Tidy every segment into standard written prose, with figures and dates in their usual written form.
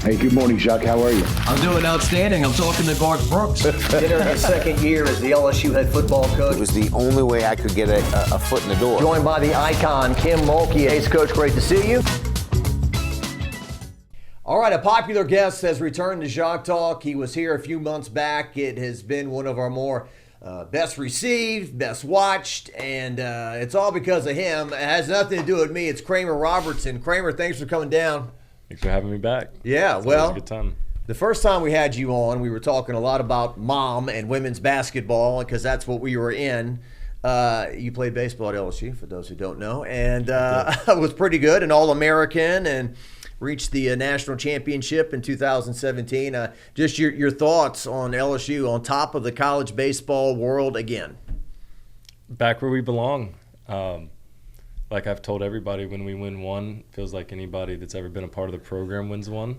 Hey, good morning, Jacques. How are you? I'm doing outstanding. I'm talking to Garth Brooks. Entering his second year as the LSU head football coach. It was the only way I could get a foot in the door. Joined by the icon, Kim Mulkey. Hey, Coach, great to see you. All right, a popular guest has returned to Jacques Talk. He was here a few months back. It has been one of our more best received, best watched, and it's all because of him. It has nothing to do with me. It's Kramer Robertson. Kramer, thanks for coming down. Thanks for having me back. Yeah, it's well, a good time. The first time we had you on, we were talking a lot about mom and women's basketball because that's what we were in. You played baseball at LSU, for those who don't know, and was pretty good, an All-American, and reached the national championship in 2017. Just your thoughts on LSU on top of the college baseball world again. Back where we belong. Like I've told everybody, when we win one, it feels like anybody that's ever been a part of the program wins one.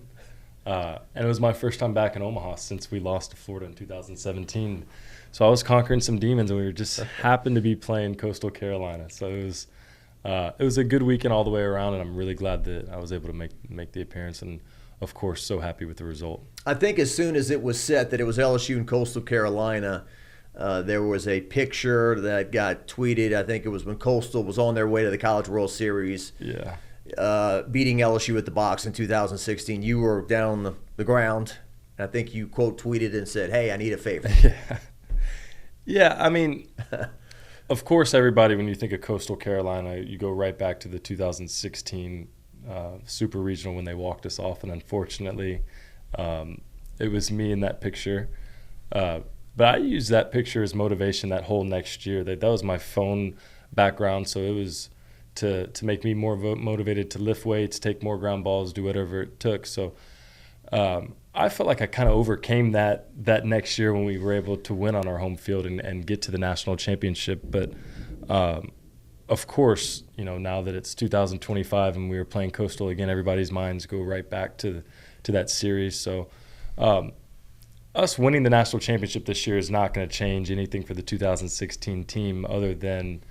And it was my first time back in Omaha since we lost to Florida in 2017. So I was conquering some demons, and we just happened to be playing Coastal Carolina. So it was a good weekend all the way around, and I'm really glad that I was able to make the appearance, and of course so happy with the result. I think as soon as it was set that it was LSU and Coastal Carolina, there was a picture that got tweeted. I think it was when Coastal was on their way to the College World Series. Yeah. Beating LSU at the box in 2016. You were down on the ground. I think you quote tweeted and said, "Hey, I need a favor." Yeah, I mean, of course, everybody, when you think of Coastal Carolina, you go right back to the 2016 Super Regional when they walked us off, and unfortunately, it was me in that picture. But I used that picture as motivation that whole next year. That was my phone background, so it was to make me more motivated to lift weights, take more ground balls, do whatever it took. So I felt like I kind of overcame that next year when we were able to win on our home field and get to the national championship. But of course, now that it's 2025 and we were playing Coastal again, everybody's minds go right back to that series. So us winning the national championship this year is not going to change anything for the 2016 team, other than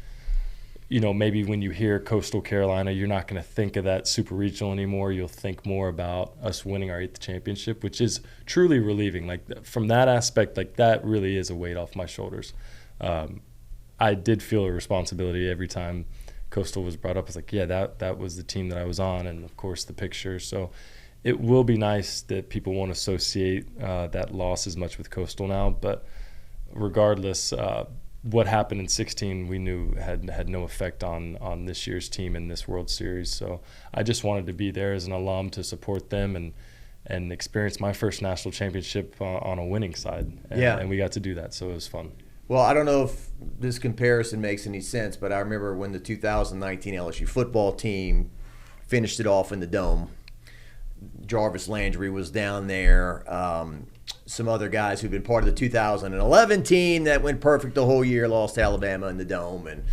maybe when you hear Coastal Carolina, you're not going to think of that Super Regional anymore. You'll think more about us winning our 8th championship, which is truly relieving. Like, from that aspect, like, that really is a weight off my shoulders. I did feel a responsibility every time Coastal was brought up. I was like, yeah, that was the team that I was on, and of course the picture. So it will be nice that people won't associate that loss as much with Coastal now. But regardless, what happened in 2016 we knew had no effect on this year's team in this World Series. So I just wanted to be there as an alum to support them and experience my first national championship on a winning side. And we got to do that, so it was fun. Well, I don't know if this comparison makes any sense, but I remember when the 2019 LSU football team finished it off in the Dome. Jarvis Landry was down there. Some other guys who've been part of the 2011 team that went perfect the whole year, lost to Alabama in the Dome. And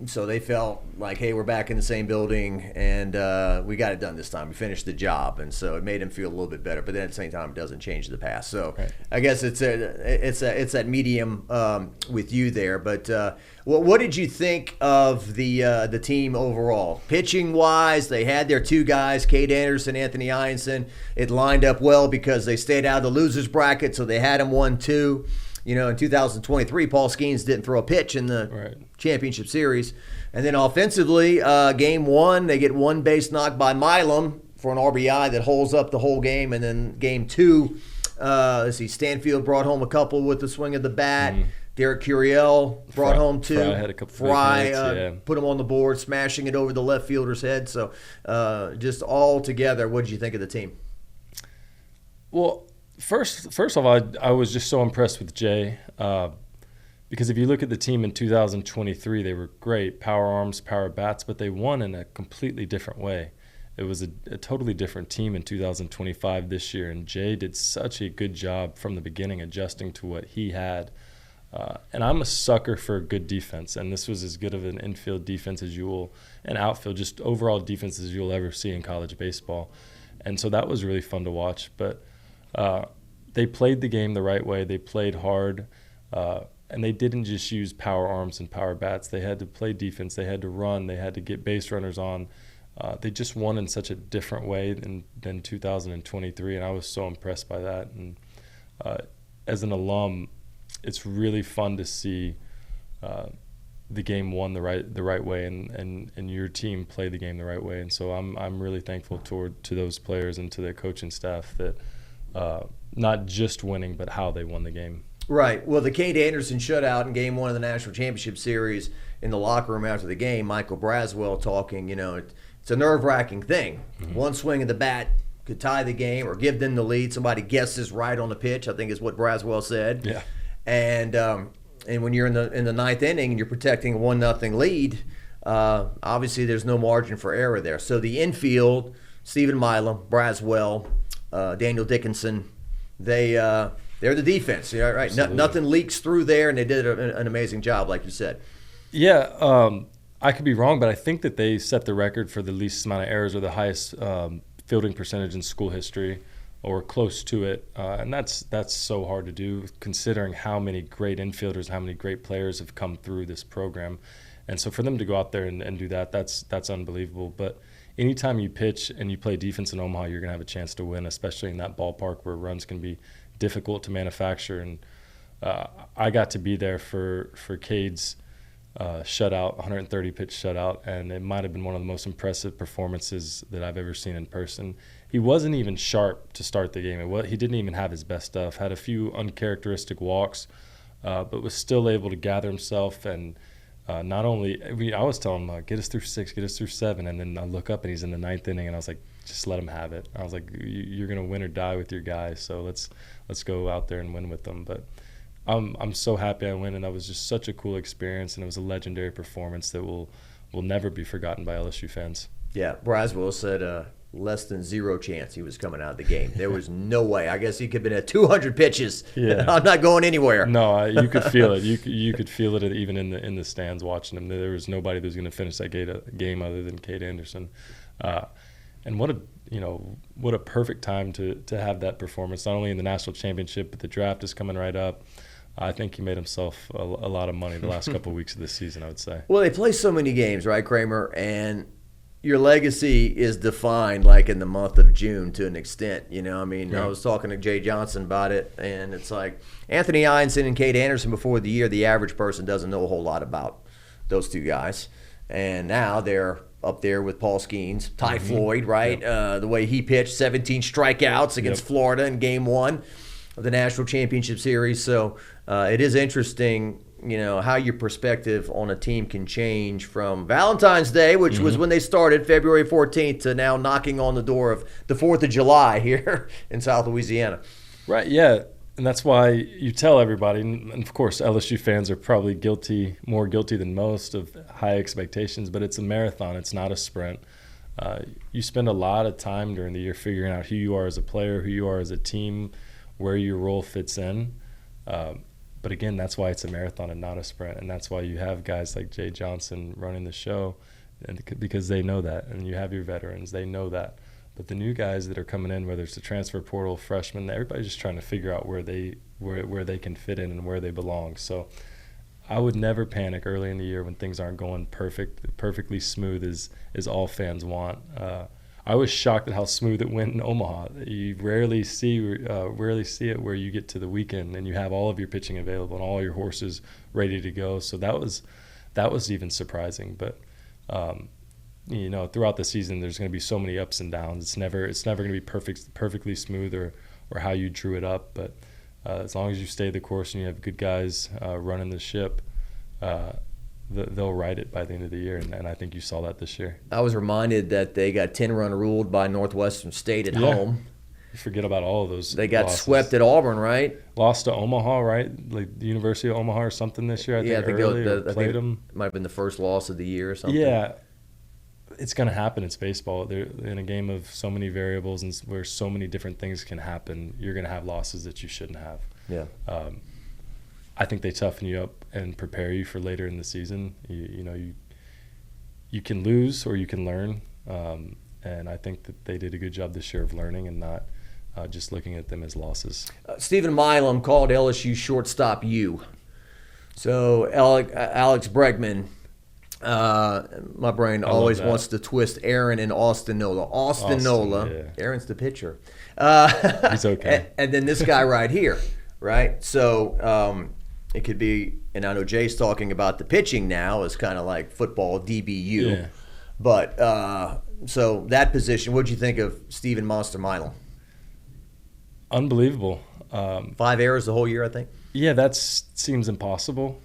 so they felt like, hey, we're back in the same building, and we got it done this time. We finished the job, and so it made them feel a little bit better. But then at the same time, it doesn't change the past. So right. I guess it's that medium with you there. But what did you think of the team overall? Pitching wise, they had their two guys, Cade Anderson, Anthony Ianson. It lined up well because they stayed out of the losers bracket, so they had them 1-2. In 2023, Paul Skeens didn't throw a pitch in the championship series. And then offensively, game one, they get one base knocked by Milam for an RBI that holds up the whole game. And then game two, Stanfield brought home a couple with the swing of the bat. Derek Curiel brought home two. Fry had a couple. Put him on the board, smashing it over the left fielder's head. So just all together, what did you think of the team? Well, First of all, I was just so impressed with Jay because if you look at the team in 2023, they were great, power arms, power bats, but they won in a completely different way. It was a totally different team in 2025 this year, and Jay did such a good job from the beginning adjusting to what he had. And I'm a sucker for good defense, and this was as good of an infield defense as and outfield, just overall defense as you'll ever see in college baseball. And so that was really fun to watch. But they played the game the right way. They played hard, and they didn't just use power arms and power bats. They had to play defense. They had to run. They had to get base runners on. they just won in such a different way than 2023, and I was so impressed by that. And as an alum, it's really fun to see the game won the right way, and your team play the game the right way. And so I'm really thankful to those players and to their coaching staff that not just winning, but how they won the game. Right. Well, the Cade Anderson shutout in Game 1 of the National Championship Series, in the locker room after the game, Michael Braswell talking, it's a nerve-wracking thing. Mm-hmm. One swing of the bat could tie the game or give them the lead. Somebody guesses right on the pitch, I think is what Braswell said. Yeah. And when you're in the ninth inning and you're protecting a 1-0 lead, obviously there's no margin for error there. So the infield, Stephen Milam, Braswell, Daniel Dickinson, they're the defense. Right? Nothing leaks through there, and they did an amazing job, like you said. Yeah, I could be wrong, but I think that they set the record for the least amount of errors or the highest fielding percentage in school history, or close to it. And that's so hard to do, considering how many great infielders, how many great players have come through this program. And so for them to go out there and do that, that's unbelievable. But anytime you pitch and you play defense in Omaha, you're going to have a chance to win, especially in that ballpark where runs can be difficult to manufacture. And I got to be there for Cade's shutout, 130-pitch shutout, and it might have been one of the most impressive performances that I've ever seen in person. He wasn't even sharp to start the game. He didn't even have his best stuff, had a few uncharacteristic walks, but was still able to gather himself. And not only, I was telling him, get us through 6, get us through 7, and then I look up and he's in the 9th inning, and I was like, just let him have it. I was like, you're going to win or die with your guys, so let's go out there and win with them. But I'm so happy I win, and that was just such a cool experience, and it was a legendary performance that will never be forgotten by LSU fans. Yeah, Braswell said less than 0 chance he was coming out of the game. There was no way. I guess he could have been at 200 pitches. Yeah. I'm not going anywhere. No, you could feel it. You could feel it even in the stands watching him. There was nobody that was going to finish that game other than Cade Anderson. And what a perfect time to have that performance, not only in the national championship, but the draft is coming right up. I think he made himself a lot of money the last couple of weeks of this season, I would say. Well, they play so many games, right, Kramer? And your legacy is defined like in the month of June to an extent. Yeah. I was talking to Jay Johnson about it, and it's like Anthony Ianson and Cade Anderson before the year, the average person doesn't know a whole lot about those two guys. And now they're up there with Paul Skeens, Ty Floyd, right? Yep. The way he pitched, 17 strikeouts against Florida in Game 1 of the National Championship Series. So it is interesting, how your perspective on a team can change from Valentine's Day, which was when they started, February 14th, to now knocking on the door of the 4th of July here in South Louisiana. Right, yeah. And that's why you tell everybody, and of course LSU fans are probably more guilty than most of high expectations, but it's a marathon, it's not a sprint. You spend a lot of time during the year figuring out who you are as a player, who you are as a team, where your role fits in. But again, that's why it's a marathon and not a sprint, and that's why you have guys like Jay Johnson running the show, because they know that, and you have your veterans, they know that. But the new guys that are coming in, whether it's the transfer portal, freshmen, everybody's just trying to figure out where they can fit in and where they belong. So I would never panic early in the year when things aren't going perfectly smooth as all fans want. I was shocked at how smooth it went in Omaha. You rarely see it where you get to the weekend and you have all of your pitching available and all your horses ready to go. So that was even surprising. But throughout the season, there's going to be so many ups and downs. It's never going to be perfectly smooth or how you drew it up. But as long as you stay the course and you have good guys running the ship, they'll ride it by the end of the year, and I think you saw that this year. I was reminded that they got 10-run ruled by Northwestern State at home. You forget about all of those. They got losses. Swept at Auburn, right? Lost to Omaha, right? Like the University of Omaha or something this year. I think played them. It might have been the first loss of the year or something. Yeah, it's going to happen. It's baseball. They're in a game of so many variables and where so many different things can happen. You're going to have losses that you shouldn't have. Yeah. I think they toughen you up and prepare you for later in the season. You can lose or you can learn, and I think that they did a good job this year of learning and not just looking at them as losses. Stephen Milam called LSU shortstop U. So Alex Bregman My brain always wants to twist Aaron and Austin Nola. Austin Nola. Yeah. Aaron's the pitcher. He's okay. And then this guy right here, right? So it could be, and I know Jay's talking about the pitching now as kind of like football DBU. Yeah. But so that position, what'd you think of Steven Monster Milam? Unbelievable. 5 errors the whole year, I think. Yeah, that seems impossible.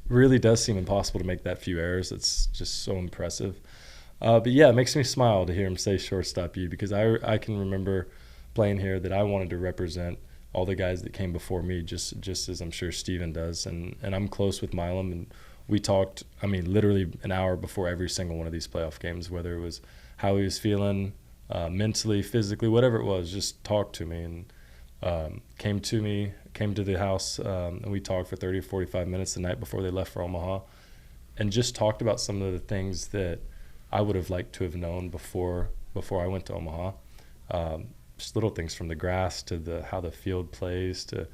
Really does seem impossible to make that few errors. It's just so impressive. But yeah, it makes me smile to hear him say shortstop you, because I can remember playing here that I wanted to represent all the guys that came before me, just as I'm sure Steven does. And I'm close with Milam, and we talked, I mean, literally an hour before every single one of these playoff games, whether it was how he was feeling mentally, physically, whatever it was, just talked to me. And came to the house, and we talked for 30 or 45 minutes the night before they left for Omaha, and just talked about some of the things that I would have liked to have known before I went to Omaha. Just little things from the grass to how the field plays to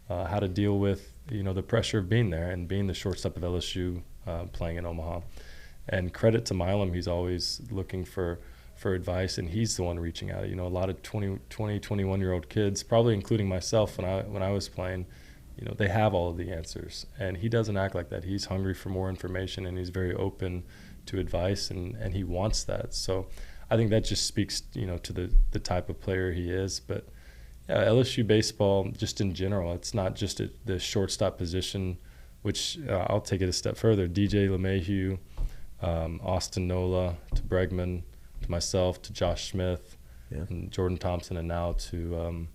how to deal with the pressure of being there and being the shortstop of LSU, playing in Omaha. And credit to Milam, he's always looking for advice, and he's the one reaching out. A lot of 21-year-old kids, probably including myself when I was playing, they have all of the answers, and he doesn't act like that. He's hungry for more information, and he's very open to advice, and he wants that. So I think that just speaks to the type of player he is. But yeah, LSU baseball just in general, it's not just the shortstop position, which I'll take it a step further. DJ LeMahieu, Austin Nola, to Bregman, to myself, to Josh Smith, and Jordan Thompson, and now to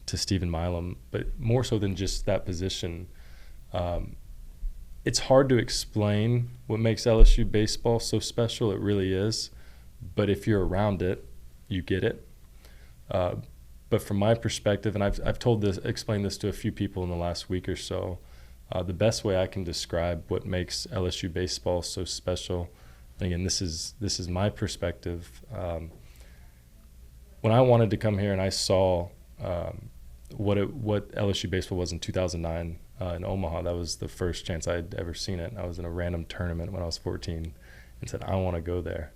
Steven Milam. But more so than just that position, it's hard to explain what makes LSU baseball so special. It really is. But if you're around it, you get it. But from my perspective, and I've explained this to a few people in the last week or so, the best way I can describe what makes LSU baseball so special. Again, this is my perspective. When I wanted to come here and I saw what LSU baseball was in 2009 in Omaha, that was the first chance I had ever seen it. I was in a random tournament when I was 14 and said, I want to go there.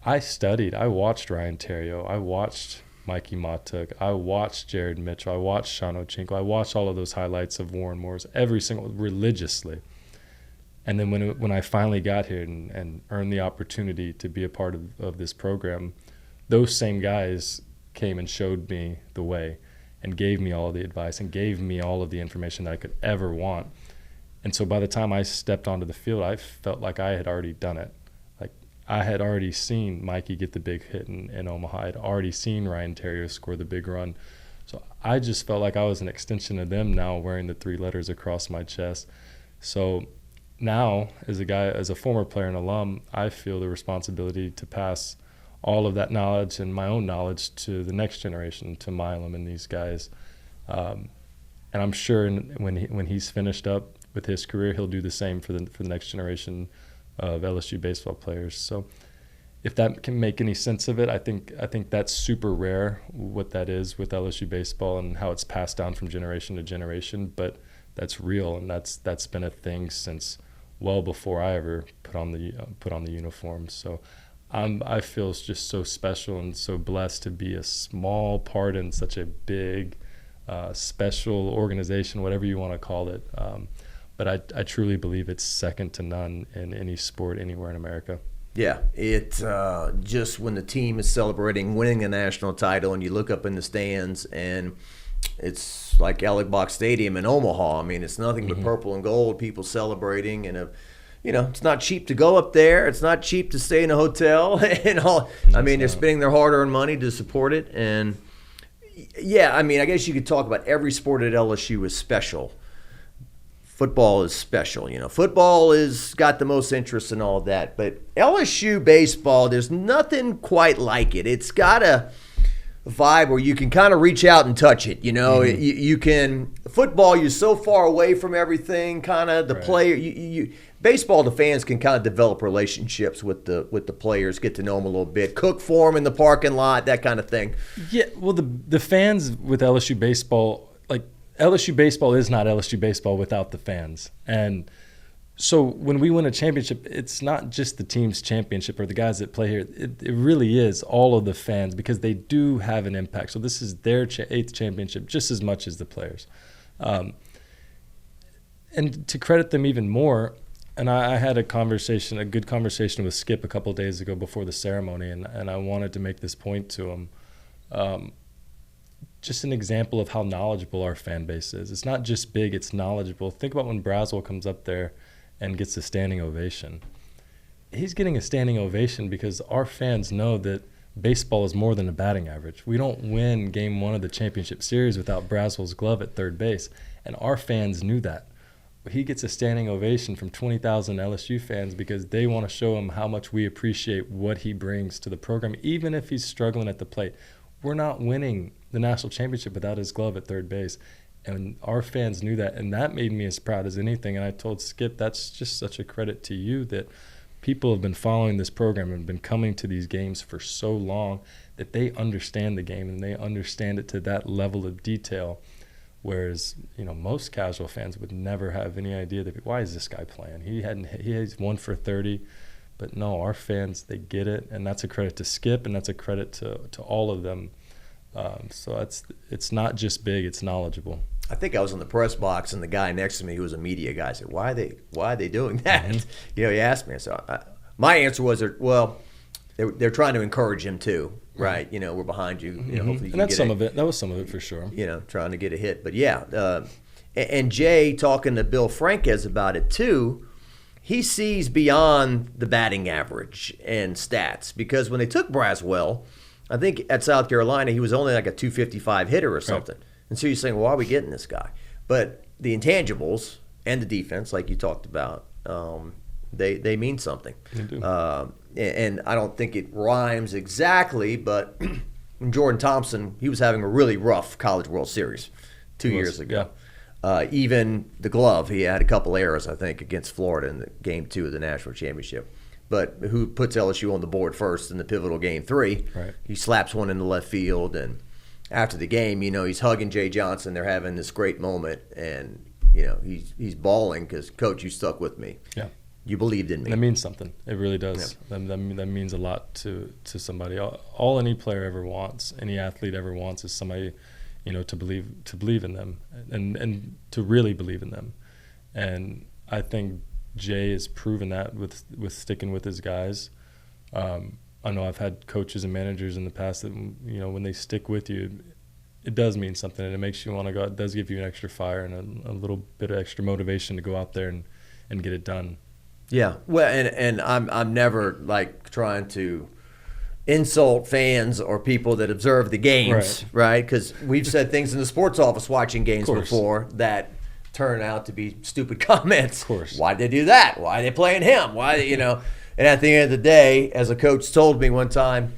I studied. I watched Ryan Terrio. I watched Mikey Matuk. I watched Jared Mitchell. I watched Sean Ochinko. I watched all of those highlights of Warren Moore's religiously. And then when I finally got here and earned the opportunity to be a part of this program, those same guys came and showed me the way and gave me all of the advice and gave me all of the information that I could ever want. And so by the time I stepped onto the field, I felt like I had already done it. Like I had already seen Mikey get the big hit in Omaha. I had already seen Ryan Terrio score the big run. So I just felt like I was an extension of them now, wearing the 3 letters across my chest. So now, as a former player and alum, I feel the responsibility to pass all of that knowledge and my own knowledge to the next generation, to Milam and these guys. And I'm sure when he's finished up with his career, he'll do the same for the next generation of LSU baseball players. So if that can make any sense of it, I think that's super rare, what that is with LSU baseball and how it's passed down from generation to generation. But that's real, and that's been a thing since well before I ever put on the uniform. So I feel it's just so special and so blessed to be a small part in such a big, special organization, whatever you want to call it. But I truly believe it's second to none in any sport anywhere in America. Yeah, it just when the team is celebrating winning a national title and you look up in the stands and it's like Alec Box Stadium in Omaha. I mean, it's nothing but purple and gold, people celebrating, and it's not cheap to go up there. It's not cheap to stay in a hotel and all. I mean, they're spending their hard-earned money to support it, and yeah, I mean, I guess you could talk about every sport at LSU is special. Football is special, Football is got the most interest in all of that, but LSU baseball, there's nothing quite like it. It's got a vibe where you can kind of reach out and touch it. You can football. You're so far away from everything. Kind of the player. You baseball. The fans can kind of develop relationships with the players, get to know them a little bit, cook for them in the parking lot, that kind of thing. Yeah. Well, the fans with LSU baseball, like LSU baseball is not LSU baseball without the fans. And So when we win a championship, it's not just the team's championship or the guys that play here. It really is all of the fans, because they do have an impact. So this is their 8th championship just as much as the players. And to credit them even more, and I had a good conversation with Skip a couple of days ago before the ceremony, and I wanted to make this point to him. Just an example of how knowledgeable our fan base is. It's not just big, it's knowledgeable. Think about when Braswell comes up there and gets a standing ovation. He's getting a standing ovation because our fans know that baseball is more than a batting average. We don't win Game 1 of the championship series without Braswell's glove at third base, and our fans knew that. He gets a standing ovation from 20,000 LSU fans because they want to show him how much we appreciate what he brings to the program, even if he's struggling at the plate. We're not winning the national championship without his glove at third base. And our fans knew that, and that made me as proud as anything. And I told Skip, that's just such a credit to you that people have been following this program and been coming to these games for so long that they understand the game and they understand it to that level of detail. Whereas, most casual fans would never have any idea that, why is this guy playing? He has 1 for 30. But no, our fans, they get it, and that's a credit to Skip, and that's a credit to all of them. So it's not just big, it's knowledgeable. I think I was in the press box, and the guy next to me, who was a media guy, said, "Why are they doing that?" Mm-hmm. He asked me. So my answer was, they're trying to encourage him too, right? We're behind you. Mm-hmm. Hopefully, you and that's some of it. That was some of it for sure. Trying to get a hit, but yeah. And Jay talking to Bill Franquez about it too. He sees beyond the batting average and stats, because when they took Braswell, I think at South Carolina, he was only like a 255 hitter or something. Right. And so you're saying, well, why are we getting this guy? But the intangibles and the defense, like you talked about, they mean something. They do. And I don't think it rhymes exactly, but when Jordan Thompson, he was having a really rough College World Series 2 years ago. Yeah. Even the glove, he had a couple errors, I think, against Florida in the Game 2 of the National Championship. But who puts LSU on the board first in the pivotal Game 3? Right. He slaps one in the left field, and after the game, he's hugging Jay Johnson. They're having this great moment, and he's bawling because, Coach, you stuck with me. Yeah. You believed in me. That means something. It really does. Yeah. That means a lot to somebody. All any player ever wants, any athlete ever wants, is somebody, to believe in them and to really believe in them. And I think Jay has proven that with sticking with his guys. I know I've had coaches and managers in the past that, when they stick with you, it does mean something, and it makes you want to go. It does give you an extra fire and a little bit of extra motivation to go out there and get it done. Yeah, well, and I'm never like trying to insult fans or people that observe the games, right? Because we've said things in the sports office watching games before that turn out to be stupid comments. Of course. Why did they do that? Why are they playing him? Why, And at the end of the day, as a coach told me one time,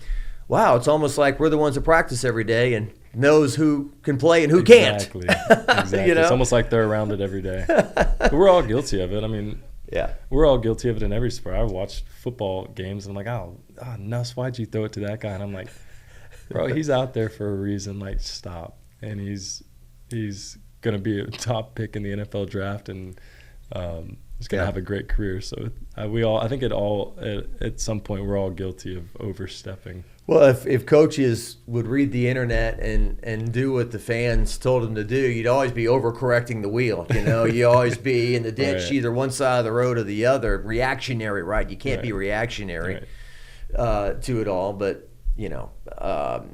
wow, it's almost like we're the ones that practice every day and knows who can play and who can't. Exactly. It's almost like they're around it every day. But we're all guilty of it. I mean, yeah, we're all guilty of it in every sport. I watched football games and I'm like, oh, Nuss, why'd you throw it to that guy? And I'm like, bro, he's out there for a reason. Like, stop. And he's going to be a top pick in the NFL draft, and he's going to have a great career. So I think at some point we're all guilty of overstepping. Well, if coaches would read the internet and do what the fans told them to do, you'd always be overcorrecting the wheel. You always be in the ditch, either one side of the road or the other, reactionary, right? You can't be reactionary to it all, but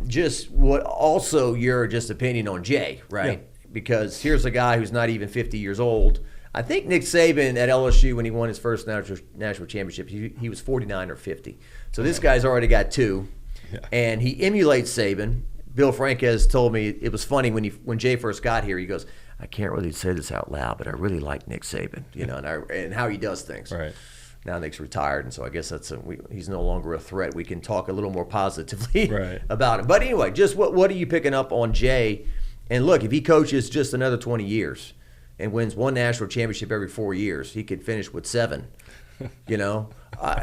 just what also your just opinion on Jay, right? Yeah. Because here's a guy who's not even 50 years old. I think Nick Saban at LSU, when he won his first national championship, he was 49 or 50. So this guy's already got 2. Yeah. And he emulates Saban. Bill Franquez told me it was funny when Jay first got here. He goes, I can't really say this out loud, but I really like Nick Saban, and how he does things. Right. Now Nick's retired, and so I guess he's no longer a threat. We can talk a little more positively about him. But anyway, just what are you picking up on Jay? And look, if he coaches just another 20 years and wins one national championship every 4 years, he could finish with 7.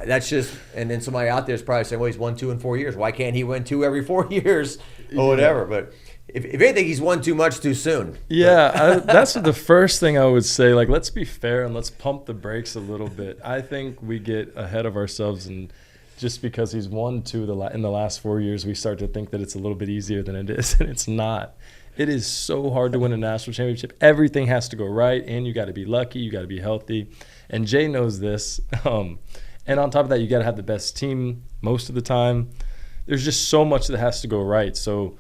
That's just, and then somebody out there is probably saying, well, he's won 2 in 4 years. Why can't he win 2 every 4 years or whatever? But if anything, he's won too much too soon. Yeah, that's the first thing I would say. Like, let's be fair and let's pump the brakes a little bit. I think we get ahead of ourselves, and just because he's won 2 in the last 4 years, we start to think that it's a little bit easier than it is, and it's not. It is so hard to win a national championship. Everything has to go right, and you got to be lucky. You got to be healthy, and Jay knows this. And on top of that, you got to have the best team most of the time. There's just so much that has to go right. So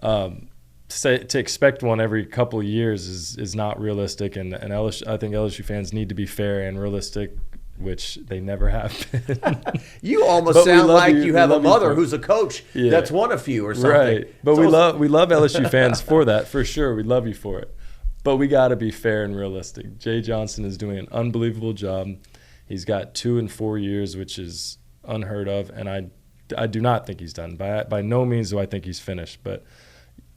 to expect one every couple of years is not realistic. And LSU, I think LSU fans need to be fair and realistic, which they never have been. You almost sound like you have a mother who's a coach that's won a few or something. Right. But we love LSU fans for that, for sure. We love you for it. But we got to be fair and realistic. Jay Johnson is doing an unbelievable job. He's got 2 in 4 years, which is unheard of, and I do not think he's done. By no means do I think he's finished, but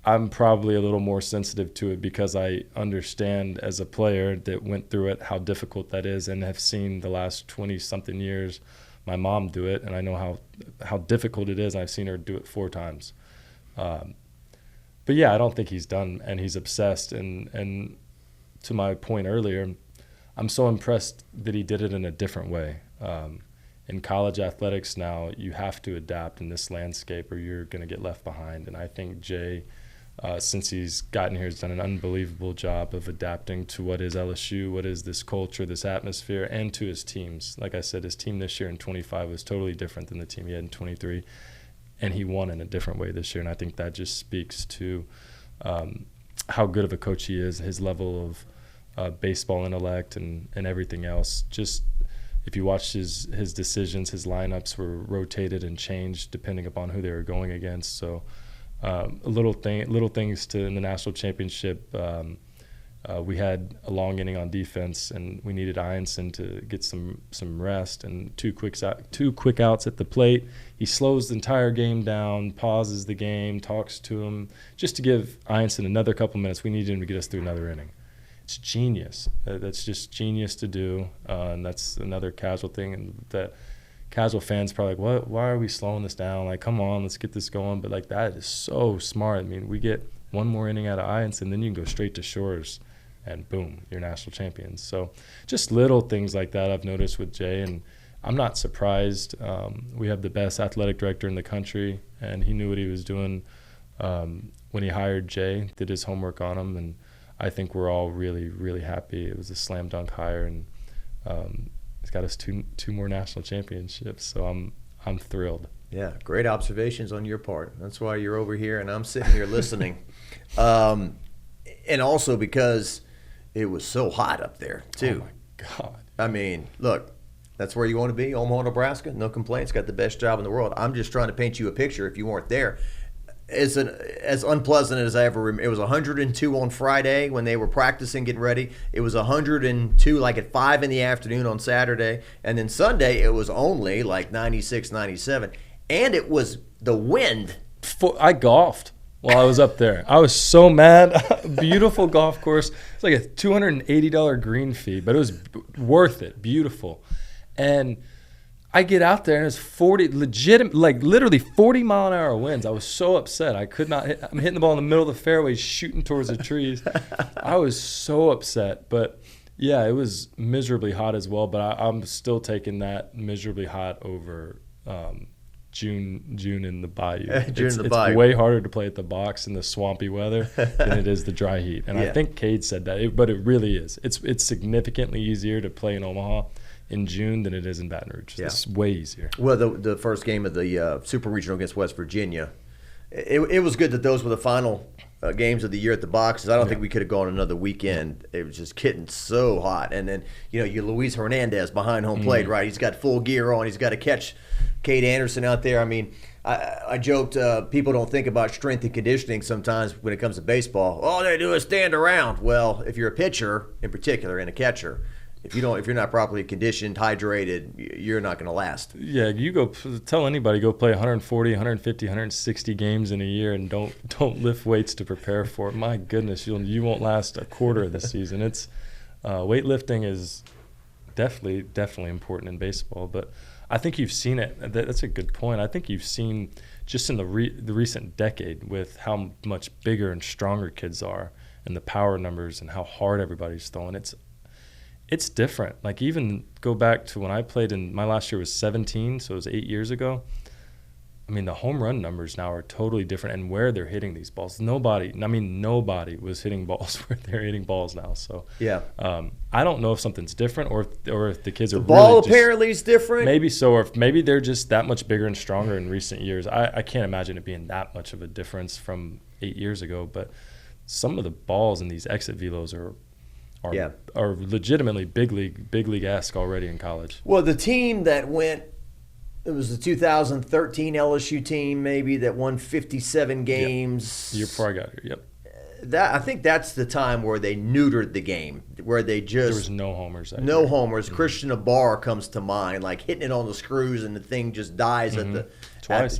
I'm probably a little more sensitive to it because I understand as a player that went through it how difficult that is, and have seen the last 20-something years my mom do it, and I know how difficult it is, and I've seen her do it 4 times. But yeah, I don't think he's done, and he's obsessed, and to my point earlier, I'm so impressed that he did it in a different way. In college athletics now, you have to adapt in this landscape or you're going to get left behind. And I think Jay, since he's gotten here, has done an unbelievable job of adapting to what is LSU, what is this culture, this atmosphere, and to his teams. Like I said, his team this year in 25 was totally different than the team he had in 23. And he won in a different way this year. And I think that just speaks to how good of a coach he is, his level of baseball intellect and everything else. Just if you watch his decisions, his lineups were rotated and changed depending upon who they were going against. So little things in the national championship. We had a long inning on defense, and we needed Ianson to get some rest, and two quick outs at the plate. He slows the entire game down, pauses the game, talks to him, just to give Ianson another couple minutes. We needed him to get us through another inning. It's genius. That's just genius to do, and that's another casual thing. And that casual fans probably like, what? Why are we slowing this down? Like, come on, let's get this going. But like, that is so smart. I mean, we get one more inning out of Ianson, then you can go straight to Shores, and boom, you're national champions. So just little things like that I've noticed with Jay, and I'm not surprised. We have the best athletic director in the country, and he knew what he was doing when he hired Jay, did his homework on him, and I think we're all really, really happy. It was a slam dunk hire, and it's got us two more national championships. So I'm thrilled. Yeah, great observations on your part. That's why you're over here, and I'm sitting here listening. And also because it was so hot up there too. Oh my God! I mean, look, that's where you want to be, Omaha, Nebraska. No complaints. Got the best job in the world. I'm just trying to paint you a picture. If you weren't there. As unpleasant as I ever remember. It was 102 on Friday when they were practicing, getting ready. It was 102 like at 5 in the afternoon on Saturday. And then Sunday it was only like 96, 97. And it was the wind. I golfed while I was up there. I was so mad. Beautiful golf course. It's like a $280 green fee, but it was worth it. Beautiful. And I get out there and it's 40, literally 40-mile-an-hour winds. I was so upset. I could not hit. I'm hitting the ball in the middle of the fairway, shooting towards the trees. I was so upset. But, yeah, it was miserably hot as well. But I'm still taking that miserably hot over June in the bayou. It's way harder to play at the box in the swampy weather than it is the dry heat. And I think Cade said that, but it really is. It's significantly easier to play in Omaha in June than it is in Baton Rouge. Yeah. It's way easier. Well, the first game of the Super Regional against West Virginia, it was good that those were the final games of the year at the boxes. I don't think we could have gone another weekend. It was just getting so hot. And then, you Luis Hernandez behind home plate, right? He's got full gear on. He's got to catch Cade Anderson out there. I mean, I joked people don't think about strength and conditioning sometimes when it comes to baseball. All they do is stand around. Well, if you're a pitcher in particular and a catcher, if you're not properly conditioned, hydrated, you're not going to last. Yeah, you tell anybody go play 140, 150, 160 games in a year and don't lift weights to prepare for it. My goodness, you won't last a quarter of the season. It's weightlifting is definitely important in baseball. But I think you've seen it. That's a good point. I think you've seen just in the recent decade with how much bigger and stronger kids are and the power numbers and how hard everybody's throwing. It's different. Like even go back to when I played my last year was 17, so it was 8 years ago. I mean, the home run numbers now are totally different, and where they're hitting these balls. Nobody was hitting balls where they're hitting balls now. So yeah, I don't know if something's different or if the kids are the ball really apparently is different. Maybe so, or if maybe they're just that much bigger and stronger in recent years. I can't imagine it being that much of a difference from 8 years ago. But some of the balls in these exit velos are legitimately big league-esque already in college. Well, the team that went. It was the 2013 LSU team, maybe, that won 57 games. Yep. Year before I got here, yep. I think that's the time where they neutered the game, where they just there was no homers. No homers. Mm-hmm. Christian Abar comes to mind, like hitting it on the screws and the thing just dies at the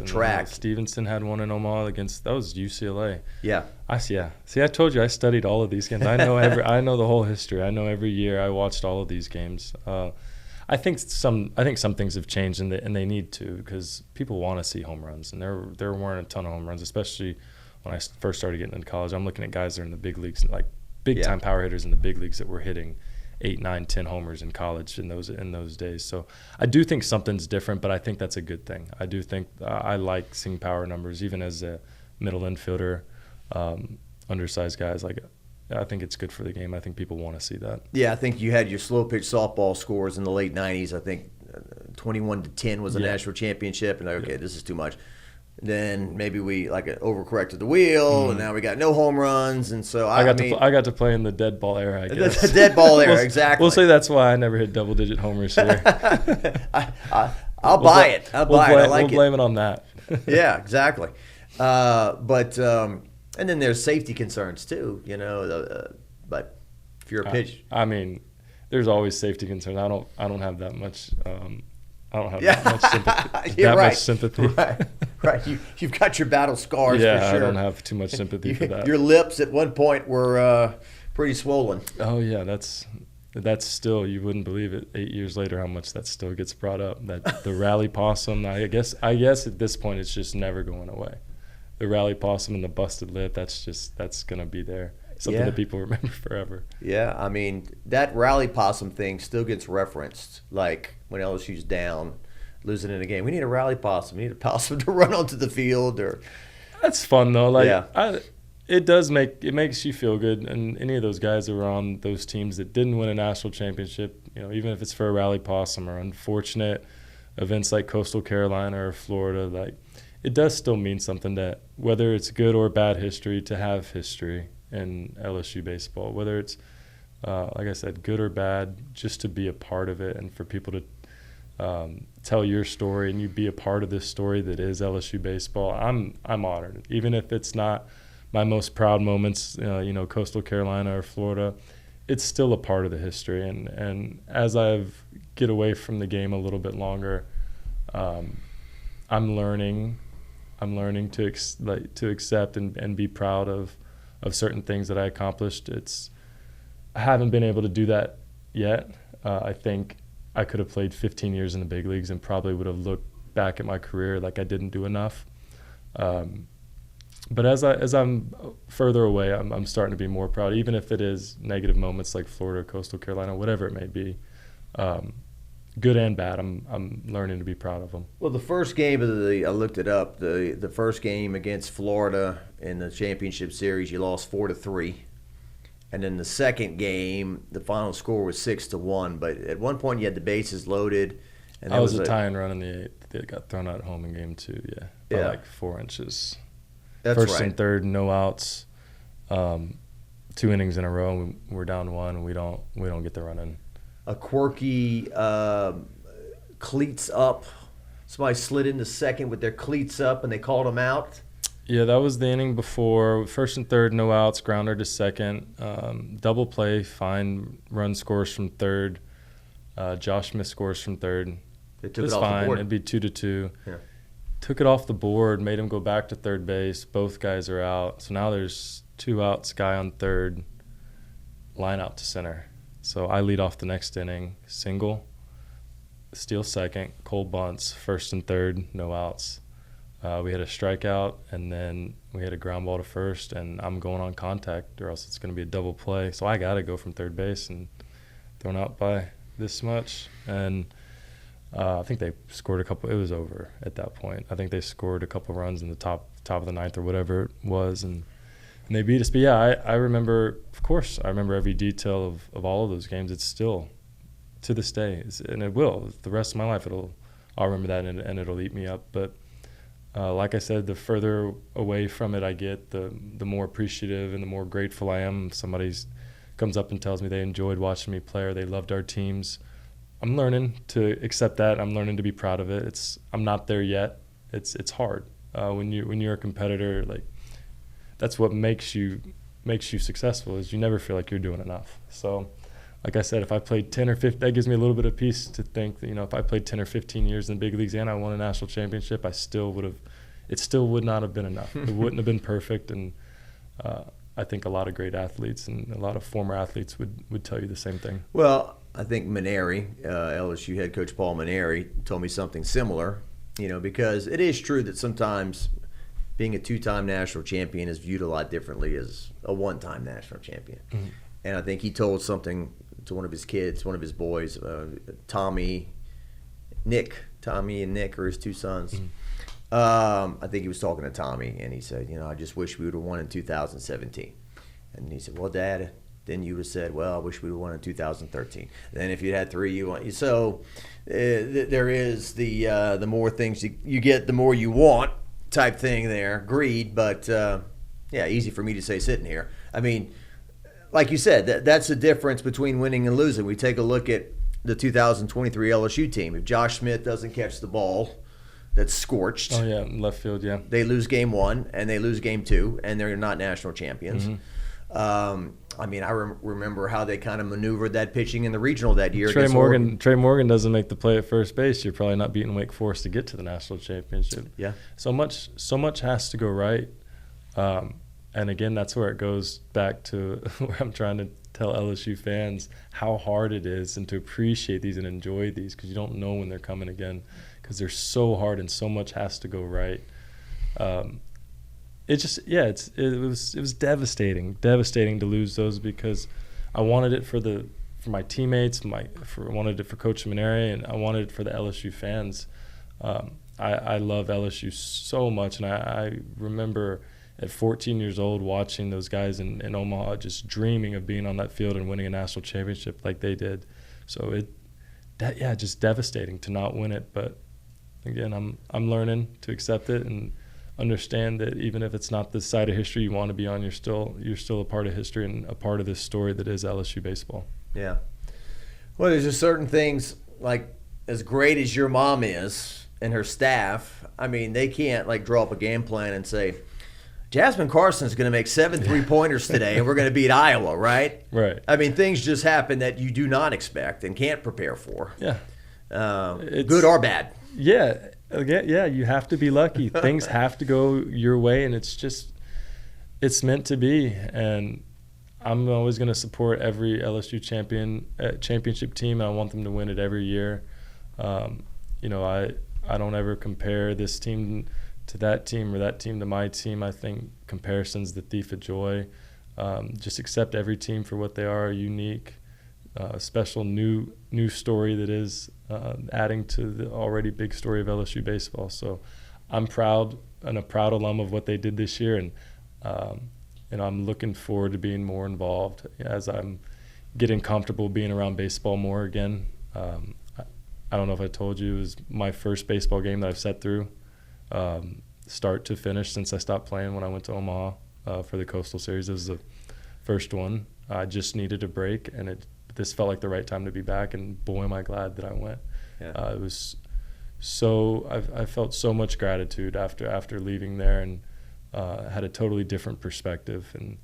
track. Stevenson had one in Omaha that was UCLA. Yeah. See, I told you I studied all of these games. I know I know the whole history. I know every year. I watched all of these games. I think some things have changed and they need to, because people want to see home runs, and there weren't a ton of home runs, especially when I first started getting into college. I'm looking at guys that are in the big leagues, like big time power hitters in the big leagues that were hitting 8, 9, 10 homers in college in those days. So I do think something's different, but I think that's a good thing. I do think I like seeing power numbers, even as a middle infielder, undersized guys like. I think it's good for the game. I think people want to see that. Yeah, I think you had your slow pitch softball scores in the late 90s. I think 21-10 was a national championship, and this is too much. Then maybe we overcorrected the wheel, and now we got no home runs, and so I got to play in the dead ball era. I guess the dead ball era, exactly. We'll say that's why I never hit double-digit homers here. I'll buy it. I like it. We'll blame it on that. Yeah, exactly. And then there's safety concerns too, but if you're a pitch, I mean, there's always safety concerns. I don't have that much. I don't have that much sympathy. Much sympathy. Right. You've got your battle scars. Yeah, for sure. I don't have too much sympathy for that. Your lips at one point were pretty swollen. Oh yeah, that's still, you wouldn't believe it. 8 years later, how much that still gets brought up. That the rally possum. I guess at this point, it's just never going away. The rally possum and the busted lip, that's gonna be there. Something that people remember forever. Yeah, I mean, that rally possum thing still gets referenced. Like when LSU's down, losing in a game, we need a rally possum. We need a possum to run onto the field. That's fun though. It makes you feel good. And any of those guys that were on those teams that didn't win a national championship, even if it's for a rally possum or unfortunate events like Coastal Carolina or Florida, it does still mean something, that whether it's good or bad history, to have history in LSU baseball, whether it's, like I said, good or bad, just to be a part of it and for people to tell your story and you be a part of this story that is LSU baseball. I'm honored. Even if it's not my most proud moments, Coastal Carolina or Florida, it's still a part of the history. And as I get away from the game a little bit longer, I'm learning to accept and be proud of certain things that I accomplished. I haven't been able to do that yet. I think I could have played 15 years in the big leagues and probably would have looked back at my career like I didn't do enough. But as I'm further away, I'm starting to be more proud, even if it is negative moments like Florida, Coastal Carolina, whatever it may be. Good and bad, I'm learning to be proud of them. Well, the first game I looked it up. The first game against Florida in the championship series, you lost 4-3, and then the second game, the final score was 6-1. But at one point, you had the bases loaded, and I was a tying run in the 8th. They got thrown out at home in game 2. By like 4 inches. That's first right. and third, no outs, 2 innings in a row. We're down 1. We don't get the run in. A quirky cleats up. Somebody slid into second with their cleats up, and they called them out. Yeah, that was the inning before. First and third, no outs, grounder to second. Double play, fine run scores from third. Josh Smith scores from third. They took it off the board. It'd be 2-2. Yeah. Took it off the board, made him go back to third base. Both guys are out. So now there's 2 outs, guy on third, line out to center. So I lead off the next inning, single, steal second, cold bunts, first and third, no outs. We had a strikeout, and then we had a ground ball to first, and I'm going on contact or else it's going to be a double play. So I got to go from third base and thrown out by this much. And I think they scored a couple. It was over at that point. I think they scored a couple runs in the top of the ninth or whatever it was, and they beat us. But, yeah, I remember, of course, I remember every detail of all of those games. It's still, to this day, and it will. The rest of my life, I'll remember that, and it'll eat me up. But like I said, the further away from it I get, the more appreciative and the more grateful I am. Somebody comes up and tells me they enjoyed watching me play or they loved our teams. I'm learning to accept that. I'm learning to be proud of it. I'm not there yet. It's hard when you're a competitor. Like, that's what makes you successful, is you never feel like you're doing enough. So, like I said, if I played 10 or 15, that gives me a little bit of peace to think that, if I played 10 or 15 years in the big leagues and I won a national championship, it still would not have been enough. It wouldn't have been perfect. And I think a lot of great athletes and a lot of former athletes would tell you the same thing. Well, I think Maneri, LSU head coach Paul Maneri, told me something similar, because it is true that sometimes being a two-time national champion is viewed a lot differently as a one-time national champion. Mm-hmm. And I think he told something to one of his kids, one of his boys, Tommy and Nick are his two sons. Mm-hmm. I think he was talking to Tommy, and he said, I just wish we would have won in 2017. And he said, well, Dad, then you would have said, well, I wish we would have won in 2013. Then if you had three, you won. So there is the more things you get, the more you want type thing there, greed. But, yeah, easy for me to say sitting here. I mean, like you said, that's the difference between winning and losing. We take a look at the 2023 LSU team. If Josh Smith doesn't catch the ball that's scorched. Oh, yeah, left field, yeah. They lose game one and they lose game two, and they're not national champions. Mm-hmm. I remember how they kind of maneuvered that pitching in the regional that year. Trey Morgan doesn't make the play at first base. You're probably not beating Wake Forest to get to the national championship. Yeah. So much has to go right. And again, that's where it goes back to where I'm trying to tell LSU fans how hard it is and to appreciate these and enjoy these, because you don't know when they're coming again, because they're so hard and so much has to go right. It was devastating to lose those, because I wanted it for my teammates, wanted it for Coach Maneri, and I wanted it for the LSU fans. I love LSU so much, and I remember at 14 years old watching those guys in Omaha, just dreaming of being on that field and winning a national championship like they did. So just devastating to not win it. But again, I'm learning to accept it and understand that even if it's not the side of history you want to be on, you're still a part of history and a part of this story that is LSU baseball. Yeah. Well, there's just certain things, like as great as your mom is and her staff, they can't draw up a game plan and say, Jasmine Carson's going to make 7 3-pointers today, and we're going to beat Iowa, right? Right. Things just happen that you do not expect and can't prepare for. Yeah. Good or bad. Yeah. Yeah, you have to be lucky. Things have to go your way, and it's meant to be. And I'm always going to support every LSU championship team, and I want them to win it every year. I don't ever compare this team to that team or that team to my team. I think comparison's the thief of joy. Just accept every team for what they are, unique, special new story that is adding to the already big story of LSU baseball. So I'm proud and a proud alum of what they did this year, and I'm looking forward to being more involved as I'm getting comfortable being around baseball more again. I don't know if I told you, it was my first baseball game that I've sat through. Start to finish since I stopped playing when I went to Omaha for the Coastal Series. It was the first one. I just needed a break, and this felt like the right time to be back, and boy, am I glad that I went. Yeah. It was so I felt so much gratitude after leaving there, and had a totally different perspective, and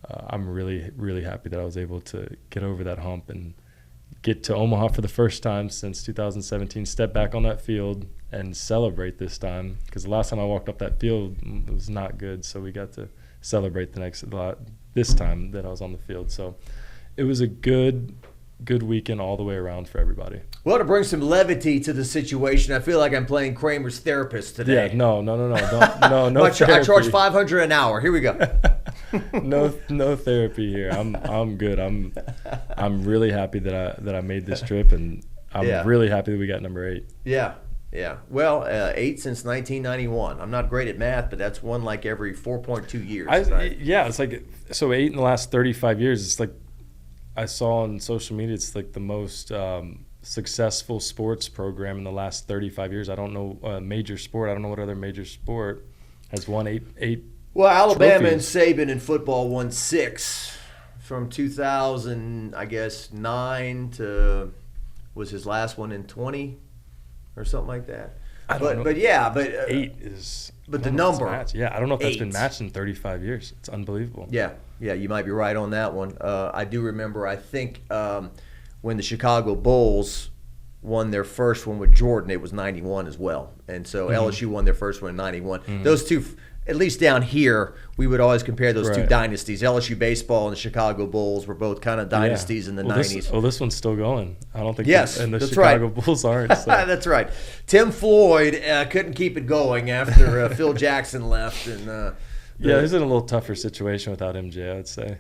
I'm really, really happy that I was able to get over that hump and get to Omaha for the first time since 2017, step back on that field and celebrate this time, because the last time I walked up that field it was not good, so we got to celebrate this time that I was on the field. So it was a good good weekend all the way around for everybody. Well, to bring some levity to the situation, I feel like I'm playing Kramer's therapist today. Yeah, no, no I therapy. charge $500 an hour. Here we go. no therapy here. I'm good. I'm really happy that I made this trip, and I'm really happy that we got number 8. Yeah. Well, 8 since 1991. I'm not great at math, but that's one like every 4.2 years. It's like, so 8 in the last 35 years. It's like, I saw on social media, it's like the most successful sports program in the last 35 years. I don't know a major sport. I don't know what other major sport has won eight. Well, Alabama trophies. and Saban in football won 6 from 2000, I guess, 9 to, was his last one in 20 or something like that. I don't know. But 8 is. But the number. Yeah, I don't know if that's 8. been matched in 35 years. It's unbelievable. Yeah, you might be right on that one. I do remember, I think, when the Chicago Bulls won their first one with Jordan, it was 91 as well. And so LSU won their first one in 91. Those two, at least down here, we would always compare those two dynasties. LSU baseball and the Chicago Bulls were both kind of dynasties in the 90s. This one's still going. I don't think and the that's Chicago right. Bulls aren't. So. That's right. Tim Floyd couldn't keep it going after Phil Jackson left. And he's in a little tougher situation without MJ, I would say.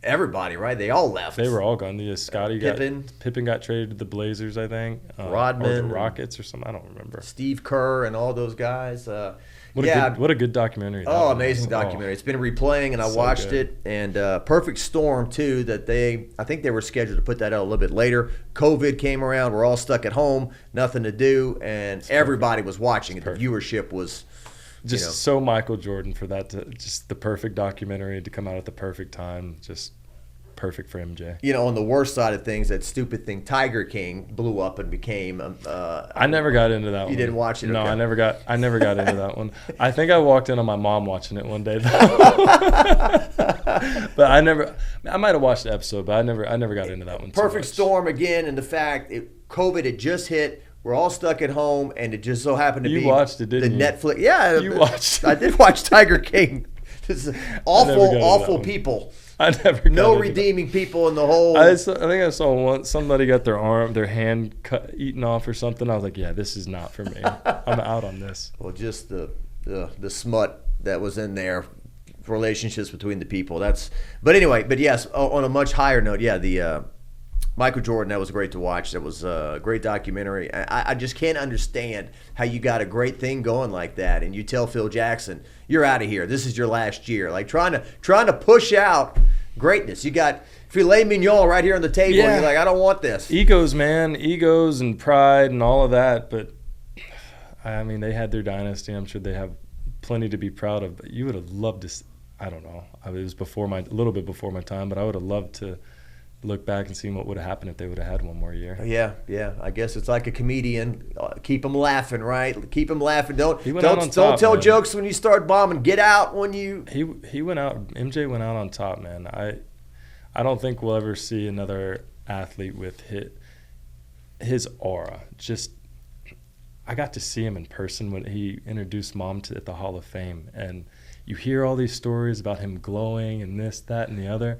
Everybody, right? They all left. They were all gone. Pippen got traded to the Blazers, I think. Rodman. Or the Rockets or something. I don't remember. Steve Kerr and all those guys. What a good documentary. Amazing documentary. It's been replaying, and I watched it. And Perfect Storm, too, I think they were scheduled to put that out a little bit later. COVID came around. We're all stuck at home, nothing to do, and everybody was watching it. The viewership was so Michael Jordan for that, just the perfect documentary to come out at the perfect time, just perfect for MJ. On the worst side of things, that stupid thing, Tiger King, blew up and became. I never got into that one. You didn't watch it? No, okay. I never got into that one. I think I walked in on my mom watching it one day, though. But I might have watched the episode, but I never got into that one. Perfect Storm again, and the fact COVID had just hit. We're all stuck at home, and it just so happened to be. You watched it, didn't you? Netflix. Yeah, you watched. I did watch Tiger King. This is awful people. I never. No redeeming people in the whole. I think I saw somebody got their hand eaten off or something. I was like, yeah, this is not for me. I'm out on this. Well, just the smut that was in there, relationships between the people. But yes, on a much higher note, the. Michael Jordan, that was great to watch. That was a great documentary. I just can't understand how you got a great thing going like that, and you tell Phil Jackson, "You're out of here. This is your last year." Like trying to push out greatness. You got filet mignon right here on the table. Yeah. And you're like, "I don't want this." Egos, man, egos and pride and all of that. But I mean, they had their dynasty. I'm sure they have plenty to be proud of. But you would have loved to. I don't know. It was a little bit before my time, but I would have loved to look back and see what would have happened if they would have had one more year. Yeah. I guess it's like a comedian. Keep them laughing, right? Keep them laughing. Don't tell jokes when you start bombing. Get out when you. He went out. MJ went out on top, man. I don't think we'll ever see another athlete with his aura. Just I got to see him in person when he introduced Mom at the Hall of Fame, and you hear all these stories about him glowing and this, that, and the other.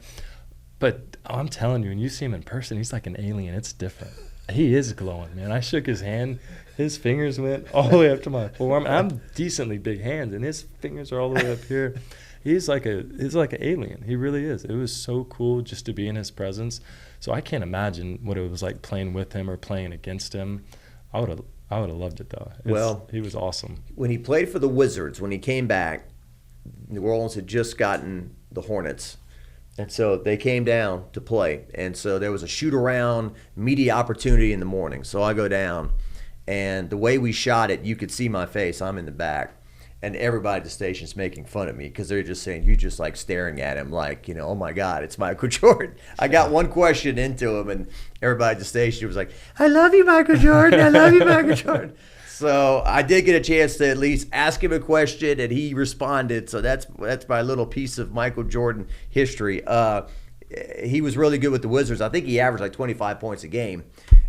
But I'm telling you, when you see him in person, he's like an alien. It's different. He is glowing, man. I shook his hand. His fingers went all the way up to my forearm. I'm decently big hands, and his fingers are all the way up here. He's like an alien. He really is. It was so cool just to be in his presence. So I can't imagine what it was like playing with him or playing against him. I would have loved it, though. He was awesome. When he played for the Wizards, when he came back, New Orleans had just gotten the Hornets. And so they came down to play. And so there was a shoot-around media opportunity in the morning. So I go down, and the way we shot it, you could see my face. I'm in the back. And everybody at the station's making fun of me because they're just saying, you just like staring at him like, oh, my God, it's Michael Jordan. I got one question into him, and everybody at the station was like, I love you, Michael Jordan. I love you, Michael Jordan. So I did get a chance to at least ask him a question, and he responded. So that's my little piece of Michael Jordan history. He was really good with the Wizards. I think he averaged like 25 points a game,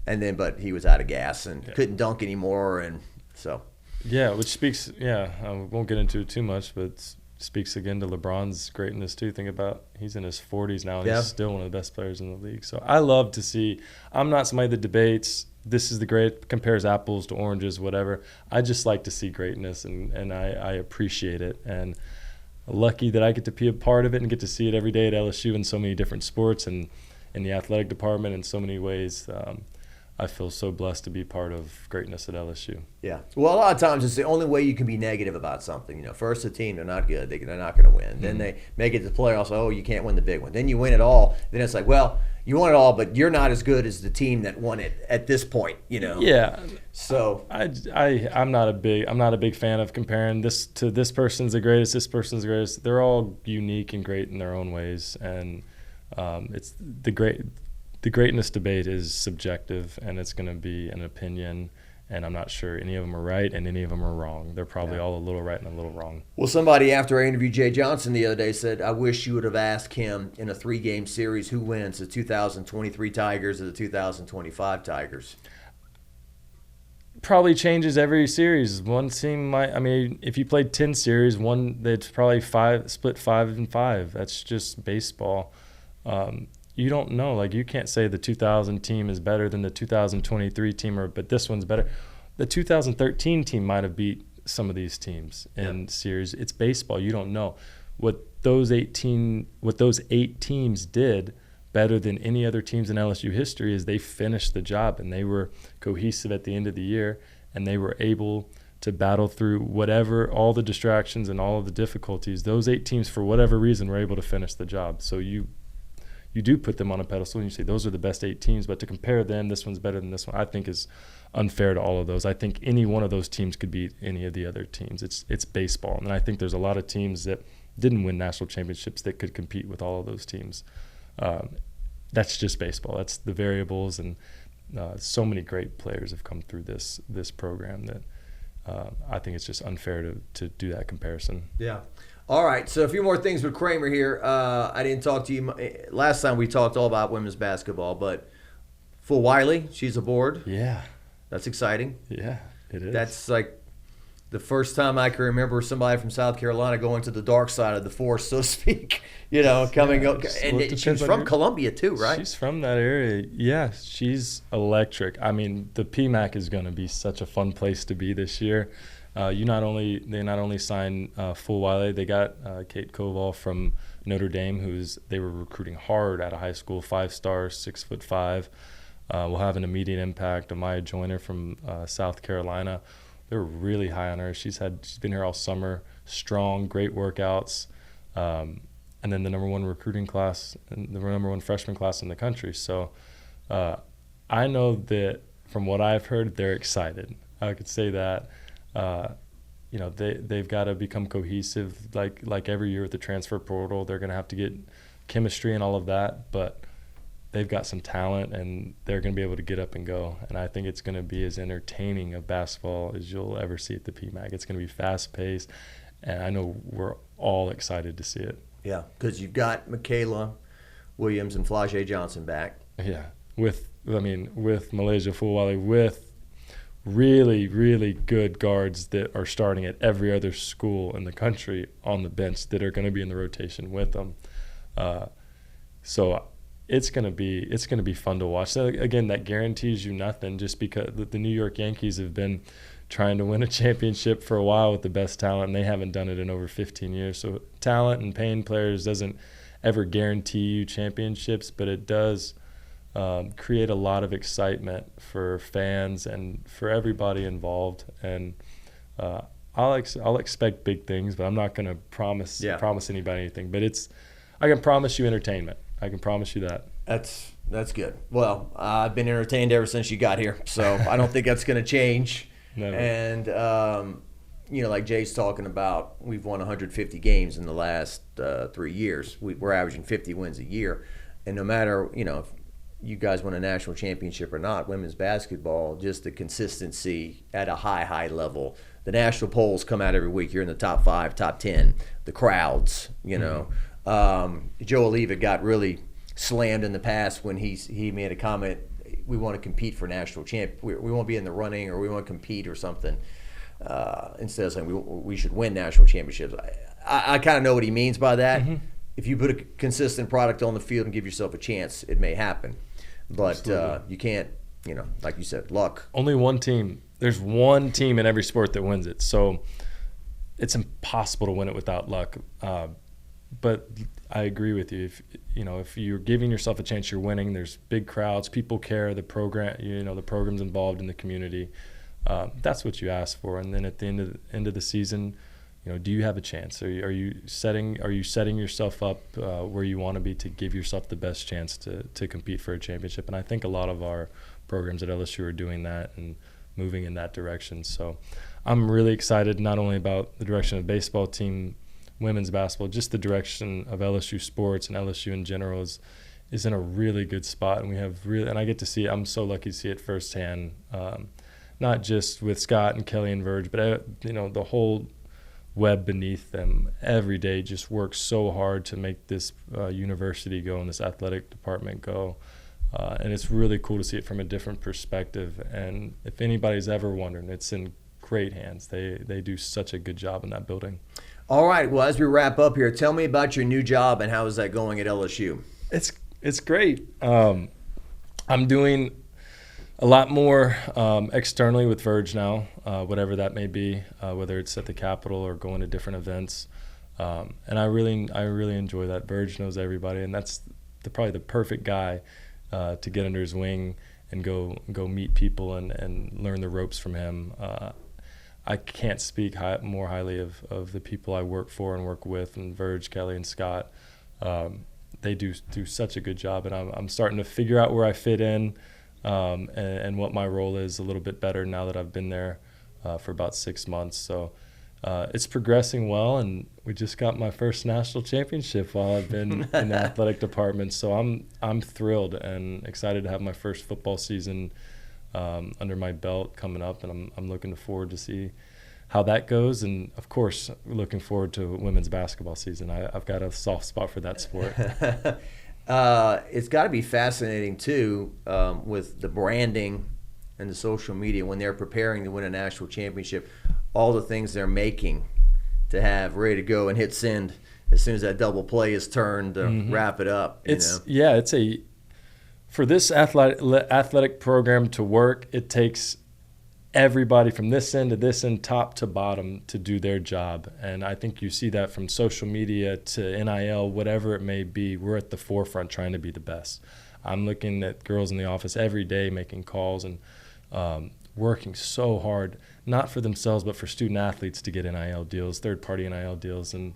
but he was out of gas and couldn't dunk anymore, and so. Yeah, which speaks. Yeah, I won't get into it too much, but it speaks again to LeBron's greatness too. Think about, he's in his 40s now, and he's still one of the best players in the league. So I love to see. I'm not somebody that debates this is the great, compares apples to oranges, whatever. I just like to see greatness, and I appreciate it. And lucky that I get to be a part of it and get to see it every day at LSU in so many different sports and in the athletic department in so many ways. I feel so blessed to be part of greatness at LSU. Yeah. Well, a lot of times it's the only way you can be negative about something. You know, first the team, they're not good. They're not going to win. Then they make it to the playoffs. Oh, you can't win the big one. Then you win it all. Then it's like, well, you won it all, but you're not as good as the team that won it at this point. You know. Yeah. So I'm not a big fan of comparing this to this person's the greatest, this person's the greatest. They're all unique and great in their own ways, and it's the greatness debate is subjective, and it's going to be an opinion, and I'm not sure any of them are right and any of them are wrong. They're probably all a little right and a little wrong. Well, somebody after I interviewed Jay Johnson the other day said, I wish you would have asked him in a 3-game series who wins, the 2023 Tigers or the 2025 Tigers. Probably changes every series. One team might, I mean, if you played 10 series, they'd probably split 5 and 5. That's just baseball. You don't know. Like, you can't say the 2000 team is better than the 2023 team, but this one's better. The 2013 team might have beat some of these teams in series. It's baseball. You don't know. What those 8 teams did better than any other teams in LSU history is they finished the job, and they were cohesive at the end of the year, and they were able to battle through all the distractions and all of the difficulties. Those 8 teams, for whatever reason, were able to finish the job. So you do put them on a pedestal and you say those are the best 8 teams, but to compare them, this one's better than this one, I think is unfair to all of those. I think any one of those teams could beat any of the other teams. It's baseball, and I think there's a lot of teams that didn't win national championships that could compete with all of those teams. That's just baseball. That's the variables, and so many great players have come through this program that I think it's just unfair to do that comparison. Yeah. All right, so a few more things with Kramer here. I didn't talk to you last time. We talked all about women's basketball, but Full Wiley, she's aboard. Yeah, that's exciting. Yeah, it is. That's like the first time I can remember somebody from South Carolina going to the dark side of the force, so to speak. You know, coming up, and she's from Columbia too, right? She's from that area. Yeah, she's electric. I mean, the PMAC is going to be such a fun place to be this year. They not only signed Full Wiley, they got Kate Koval from Notre Dame, they were recruiting hard out of high school, 5-star, 6'5". Will have an immediate impact. Amaya Joyner from South Carolina, they were really high on her. She's been here all summer, strong, great workouts, and then the number 1 recruiting class and the number 1 freshman class in the country. So I know that from what I've heard, they're excited. I could say that. They've got to become cohesive like every year with the transfer portal. They're going to have to get chemistry and all of that, but they've got some talent, and they're going to be able to get up and go. And I think it's going to be as entertaining of basketball as you'll ever see at the PMAC. It's going to be fast-paced, and I know we're all excited to see it. Yeah, because you've got Michaela Williams and Flau'jae Johnson back. Yeah, with Malaysia Full Wiley, with really, really good guards that are starting at every other school in the country on the bench that are going to be in the rotation with them. So it's going to be fun to watch. So again, that guarantees you nothing, just because the New York Yankees have been trying to win a championship for a while with the best talent, and they haven't done it in over 15 years. So talent and paying players doesn't ever guarantee you championships, but it does create a lot of excitement for fans and for everybody involved. And I'll expect big things, but I'm not going to promise anybody anything. But I can promise you entertainment. I can promise you that. That's good. Well, I've been entertained ever since you got here, so I don't think that's going to change. Never. And like Jay's talking about, we've won 150 games in the last 3 years. We're averaging 50 wins a year, and no matter if you guys win a national championship or not, women's basketball, just the consistency at a high level. The national polls come out every week. You're in the top 5, top 10. The crowds, Joe Oliva got really slammed in the past when he made a comment, we want to compete for national champ. We won't be in the running, or we want to compete or something, instead of saying we should win national championships. I kind of know what he means by that. Mm-hmm. If you put a consistent product on the field and give yourself a chance, it may happen. But you can't, like you said, luck. Only one team. There's one team in every sport that wins it. So it's impossible to win it without luck. But I agree with you. If you're giving yourself a chance, you're winning. There's big crowds. People care. The program's involved in the community. That's what you ask for. And then at the end of the season, do you have a chance? Are you setting yourself up where you want to be to give yourself the best chance to compete for a championship? And I think a lot of our programs at LSU are doing that and moving in that direction. So I'm really excited not only about the direction of the baseball team, women's basketball, just the direction of LSU sports and LSU in general is in a really good spot. And we have and I get to see it. I'm so lucky to see it firsthand, not just with Scott and Kelly and Verge, but the whole web beneath them every day just works so hard to make this university go and this athletic department go. And it's really cool to see it from a different perspective. And if anybody's ever wondering, it's in great hands. They do such a good job in that building. All right. Well, as we wrap up here, tell me about your new job and how is that going at LSU? It's great. I'm doing a lot more externally with Verge now, whatever that may be, whether it's at the Capitol or going to different events. And I really enjoy that. Verge knows everybody, and that's probably the perfect guy to get under his wing and go meet people and learn the ropes from him. I can't speak more highly of the people I work for and work with, and Verge, Kelly, and Scott. They do such a good job, and I'm starting to figure out where I fit in and what my role is a little bit better now that I've been there for about 6 months. So it's progressing well, and we just got my first national championship while I've been in the athletic department. So I'm thrilled and excited to have my first football season under my belt coming up, and I'm looking forward to see how that goes, and of course looking forward to women's basketball season. I've got a soft spot for that sport. It's got to be fascinating too with the branding and the social media when they're preparing to win a national championship, all the things they're making to have ready to go and hit send as soon as that double play is turned to wrap it up. For this athletic program to work, it takes everybody from this end to this end, top to bottom, to do their job. And I think you see that from social media to NIL, whatever it may be. We're at the forefront trying to be the best. I'm looking at girls in the office every day making calls and working so hard, not for themselves, but for student athletes to get NIL deals, third-party NIL deals. And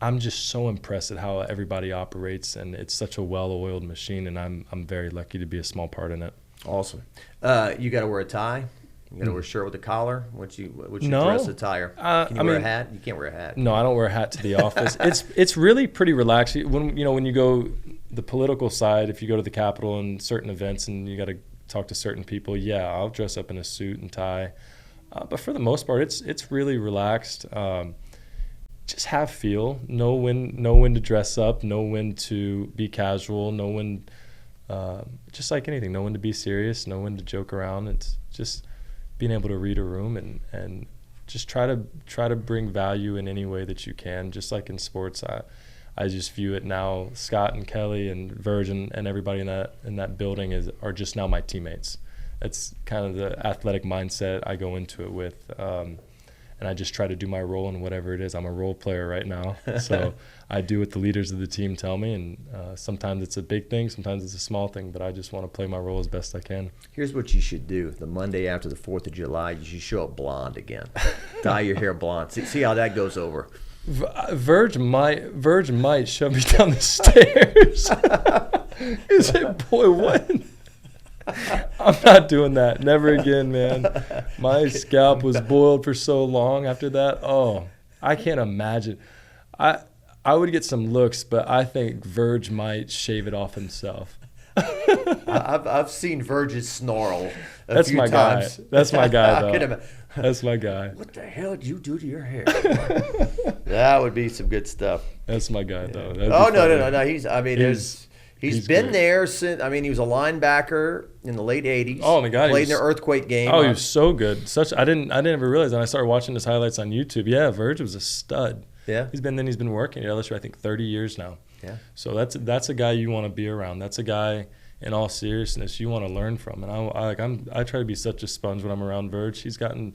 I'm just so impressed at how everybody operates, and it's such a well-oiled machine, and I'm very lucky to be a small part in it. Awesome. You got to wear a tie? You got to wear a shirt with a collar? What's your dress attire? Can you wear a hat? You can't wear a hat. No, I don't wear a hat to the office. It's really pretty relaxed. When you go the political side, if you go to the Capitol and certain events and you got to talk to certain people, yeah, I'll dress up in a suit and tie. But for the most part, it's really relaxed. Just have feel. Know when to dress up. Know when to be casual. Know when, just like anything, know when to be serious. Know when to joke around. It's just being able to read a room and just try to bring value in any way that you can. Just like in sports, I just view it now. Scott and Kelly and Verge and everybody in that building are just now my teammates. That's kind of the athletic mindset I go into it with. And I just try to do my role in whatever it is. I'm a role player right now. So I do what the leaders of the team tell me. And sometimes it's a big thing, sometimes it's a small thing, but I just want to play my role as best I can. Here's what you should do. The Monday after the 4th of July, you should show up blonde again. Dye your hair blonde. See how that goes over. Verge might shove me down the stairs. He said, boy, what? I'm not doing that. Never again, man. My scalp was boiled for so long after that. Oh, I can't imagine. I would get some looks, but I think Verge might shave it off himself. I've seen Verge's snarl a That's few my times. guy. That's my guy, though. That's my guy. What the hell did you do to your hair? That would be some good stuff. That's my guy, though. Oh, no. He's been there since. I mean, he was a linebacker in the late '80s. Oh my God, played in the earthquake game. Oh, he was so good. I didn't ever realize. And I started watching his highlights on YouTube. Yeah, Verge was a stud. Yeah, he's been working at LSU, I think, 30 years now. Yeah. So that's a guy you want to be around. That's a guy, in all seriousness, you want to learn from. And I try to be such a sponge when I'm around Verge. He's gotten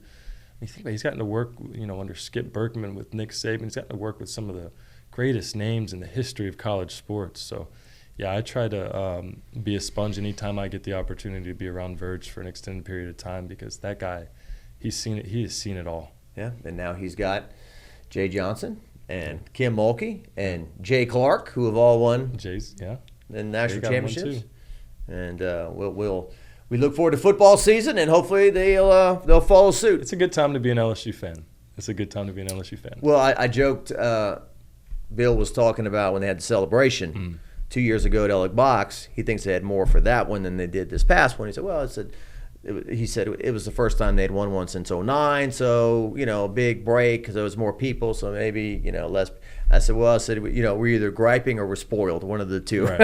to work, under Skip Berkman with Nick Saban. He's gotten to work with some of the greatest names in the history of college sports. So, yeah, I try to be a sponge anytime I get the opportunity to be around Verge for an extended period of time, because that guy, he's seen it. He has seen it all. Yeah, and now he's got Jay Johnson and Kim Mulkey and Jay Clark, who have all won the national championships. And we look forward to football season, and hopefully they'll follow suit. It's a good time to be an LSU fan. Well, I joked. Bill was talking about when they had the celebration 2 years ago at Ellick Box. He thinks they had more for that one than they did this past one. He said, well, he said it was the first time they'd won one since '09, so a big break because there was more people, so maybe less. I said, we're either griping or we're spoiled, one of the two. Right.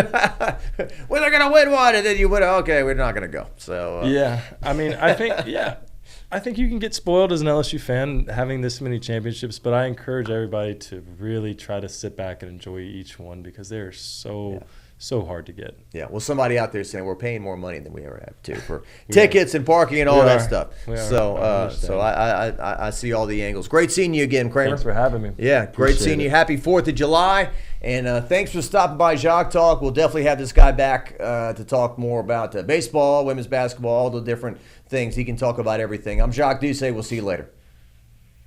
Well, they're gonna win one, and then you win. Okay, we're not gonna go. So yeah, I mean, I think you can get spoiled as an LSU fan having this many championships, but I encourage everybody to really try to sit back and enjoy each one, because they're so hard to get. Yeah, well, somebody out there saying we're paying more money than we ever have to for tickets and parking and all that stuff. So I see all the angles. Great seeing you again, Kramer. Thanks for having me. Yeah, great seeing you. Happy 4th of July. And thanks for stopping by Jacques Talk. We'll definitely have this guy back to talk more about baseball, women's basketball, all the different things. He can talk about everything. I'm Jacques Doucet. We'll see you later.